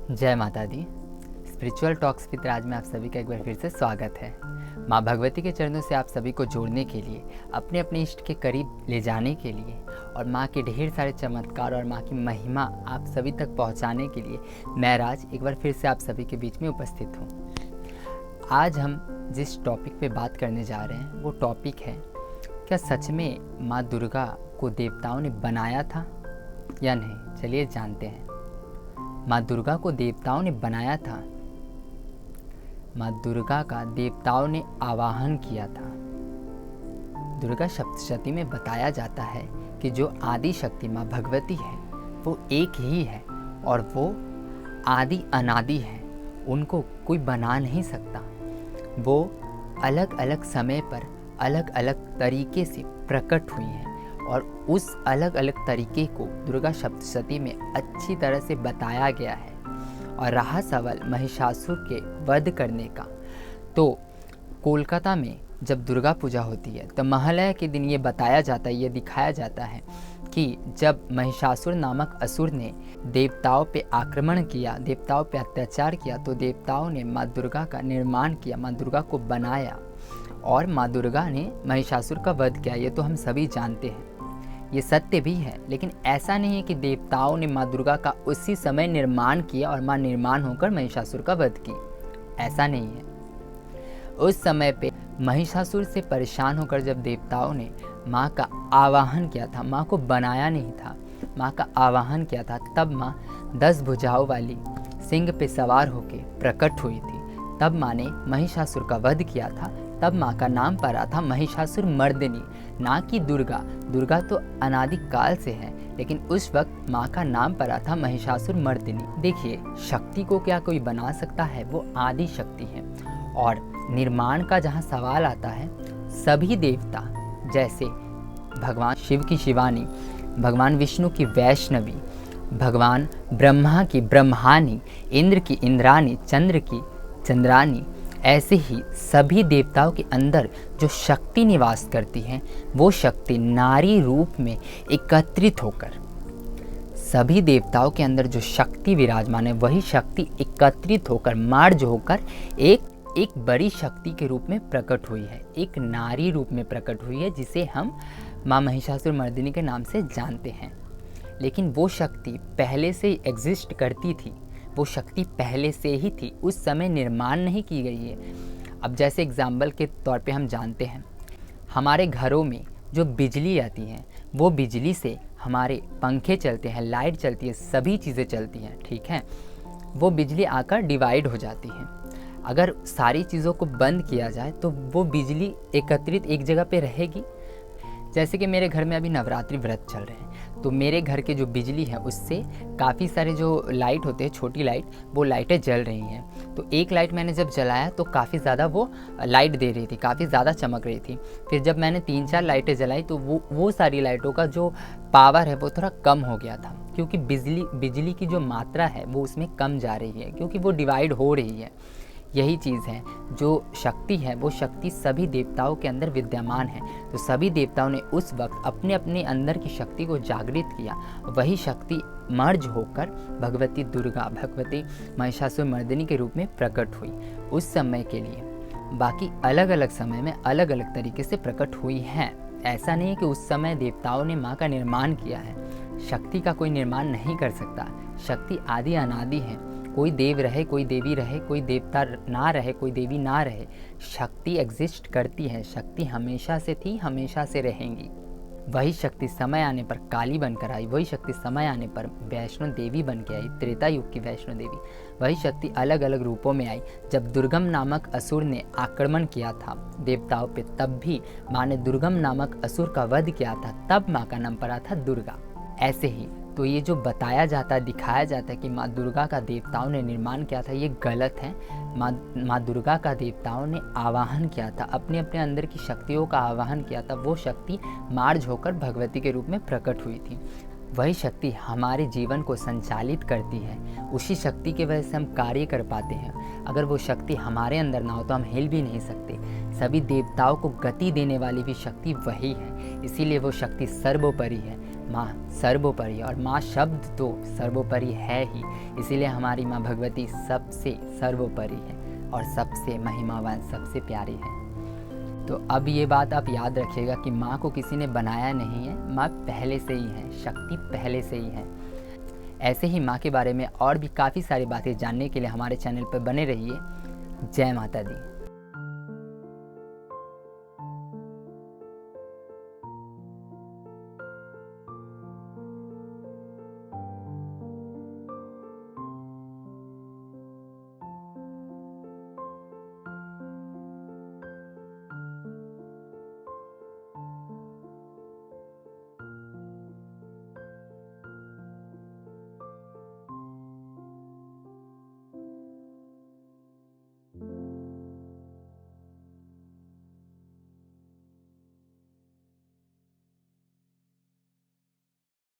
जय माता दी। Spiritual talks with राज में आप सभी का एक बार फिर से स्वागत है। माँ भगवती के चरणों से आप सभी को जोड़ने के लिए, अपने अपने इष्ट के करीब ले जाने के लिए और माँ के ढेर सारे चमत्कार और माँ की महिमा आप सभी तक पहुँचाने के लिए मैं राज एक बार फिर से आप सभी के बीच में उपस्थित हूँ। आज हम जिस टॉपिक पे बात करने जा रहे हैं वो टॉपिक है, क्या सच में माँ दुर्गा को देवताओं ने बनाया था या नहीं। चलिए जानते हैं। माँ दुर्गा को देवताओं ने बनाया था। माँ दुर्गा का देवताओं ने आवाहन किया था। दुर्गा सप्तशती में बताया जाता है कि जो आदि शक्ति माँ भगवती है वो एक ही है और वो आदि अनादि है, उनको कोई बना नहीं सकता। वो अलग अलग समय पर अलग अलग तरीके से प्रकट हुई हैं और उस अलग अलग तरीके को दुर्गा सप्तशती में अच्छी तरह से बताया गया है। और रहा सवाल महिषासुर के वध करने का, तो कोलकाता में जब दुर्गा पूजा होती है तो महालया के दिन ये बताया जाता है, ये दिखाया जाता है कि जब महिषासुर नामक असुर ने देवताओं पे आक्रमण किया, देवताओं पे अत्याचार किया, तो देवताओं ने माँ दुर्गा का निर्माण किया, माँ दुर्गा को बनाया और माँ दुर्गा ने महिषासुर का वध किया। ये तो हम सभी जानते हैं, ये सत्य भी है। लेकिन ऐसा नहीं है कि देवताओं ने माँ दुर्गा का उसी समय निर्माण किया और माँ निर्माण होकर महिषासुर का वध की, ऐसा नहीं है। उस समय पे महिषासुर से परेशान होकर जब देवताओं ने माँ का आवाहन किया था, माँ को बनाया नहीं था, माँ का आवाहन किया था, तब माँ 10 भुजाओं वाली सिंह पे सवार होकर प्रकट हुई थी। तब माँ ने महिषासुर का वध किया था। तब माँ का नाम पड़ा था महिषासुर मर्दिनी, ना कि दुर्गा। दुर्गा तो अनादि काल से है, लेकिन उस वक्त माँ का नाम पड़ा था महिषासुर मर्दिनी। देखिए, शक्ति को क्या कोई बना सकता है? वो आदि शक्ति है। और निर्माण का जहाँ सवाल आता है, सभी देवता जैसे भगवान शिव की शिवानी, भगवान विष्णु की वैष्णवी, भगवान ब्रह्मा की ब्रह्मानी, इंद्र की इंद्रानी, चंद्र की चंद्रानी, ऐसे ही सभी देवताओं के अंदर जो शक्ति निवास करती है वो शक्ति नारी रूप में एकत्रित होकर, सभी देवताओं के अंदर जो शक्ति विराजमान है वही शक्ति एकत्रित होकर, मर्ज होकर एक बड़ी शक्ति के रूप में प्रकट हुई है, एक नारी रूप में प्रकट हुई है, जिसे हम माँ महिषासुर मर्दिनी के नाम से जानते हैं। लेकिन वो शक्ति पहले से एग्जिस्ट करती थी, वो शक्ति पहले से ही थी, उस समय निर्माण नहीं की गई है। अब जैसे एग्जाम्पल के तौर पे हम जानते हैं, हमारे घरों में जो बिजली आती है वो बिजली से हमारे पंखे चलते हैं, लाइट चलती है, सभी चीज़ें चलती हैं, ठीक है। वो बिजली आकर डिवाइड हो जाती है। अगर सारी चीज़ों को बंद किया जाए तो वो बिजली एकत्रित एक जगह पे रहेगी। जैसे कि मेरे घर में अभी नवरात्रि व्रत चल रहे हैं, तो मेरे घर के जो बिजली है उससे काफ़ी सारे जो लाइट होते हैं, छोटी लाइट, वो लाइटें जल रही हैं। तो एक लाइट मैंने जब जलाया तो काफ़ी ज़्यादा वो लाइट दे रही थी, काफ़ी ज़्यादा चमक रही थी। फिर जब मैंने 3-4 लाइटें जलाई तो वो सारी लाइटों का जो पावर है वो थोड़ा कम हो गया था, क्योंकि बिजली की जो मात्रा है वो उसमें कम जा रही है, क्योंकि वो डिवाइड हो रही है। यही चीज़ है, जो शक्ति है वो शक्ति सभी देवताओं के अंदर विद्यमान है। तो सभी देवताओं ने उस वक्त अपने अपने अंदर की शक्ति को जागृत किया, वही शक्ति मर्ज होकर भगवती दुर्गा, भगवती महिषासुर मर्दिनी के रूप में प्रकट हुई उस समय के लिए। बाकी अलग अलग समय में अलग अलग तरीके से प्रकट हुई हैं। ऐसा नहीं है कि उस समय देवताओं ने माँ का निर्माण किया है। शक्ति का कोई निर्माण नहीं कर सकता। शक्ति आदि अनादि है। कोई देव रहे, कोई देवी रहे, कोई देवता ना रहे, कोई देवी ना रहे, शक्ति एग्जिस्ट करती है। शक्ति हमेशा से थी, हमेशा से रहेंगी। वही शक्ति समय आने पर काली बनकर आई, वही शक्ति समय आने पर वैष्णो देवी बन के आई, त्रेता युग की वैष्णो देवी। वही शक्ति अलग अलग रूपों में आई। जब दुर्गम नामक असुर ने आक्रमण किया था देवताओं पे, तब भी माँ ने दुर्गम नामक असुर का वध किया था, तब माँ का नाम पड़ा था दुर्गा। ऐसे ही तो ये जो बताया जाता है, दिखाया जाता है कि माँ दुर्गा का देवताओं ने निर्माण किया था, ये गलत है। माँ दुर्गा का देवताओं ने आवाहन किया था, अपने अपने अंदर की शक्तियों का आवाहन किया था। वो शक्ति मार्ज होकर भगवती के रूप में प्रकट हुई थी। वही शक्ति हमारे जीवन को संचालित करती है। उसी शक्ति की वजह से हम कार्य कर पाते हैं। अगर वो शक्ति हमारे अंदर ना हो तो हम हिल भी नहीं सकते। सभी देवताओं को गति देने वाली भी शक्ति वही है, इसीलिए वो शक्ति सर्वोपरि है। माँ सर्वोपरि है और माँ शब्द तो सर्वोपरि है ही, इसीलिए हमारी माँ भगवती सबसे सर्वोपरि है और सबसे महिमावान, सबसे प्यारी है। तो अब ये बात आप याद रखिएगा कि माँ को किसी ने बनाया नहीं है, माँ पहले से ही है, शक्ति पहले से ही है। ऐसे ही माँ के बारे में और भी काफ़ी सारी बातें जानने के लिए हमारे चैनल पर बने रहिए। जय माता दी।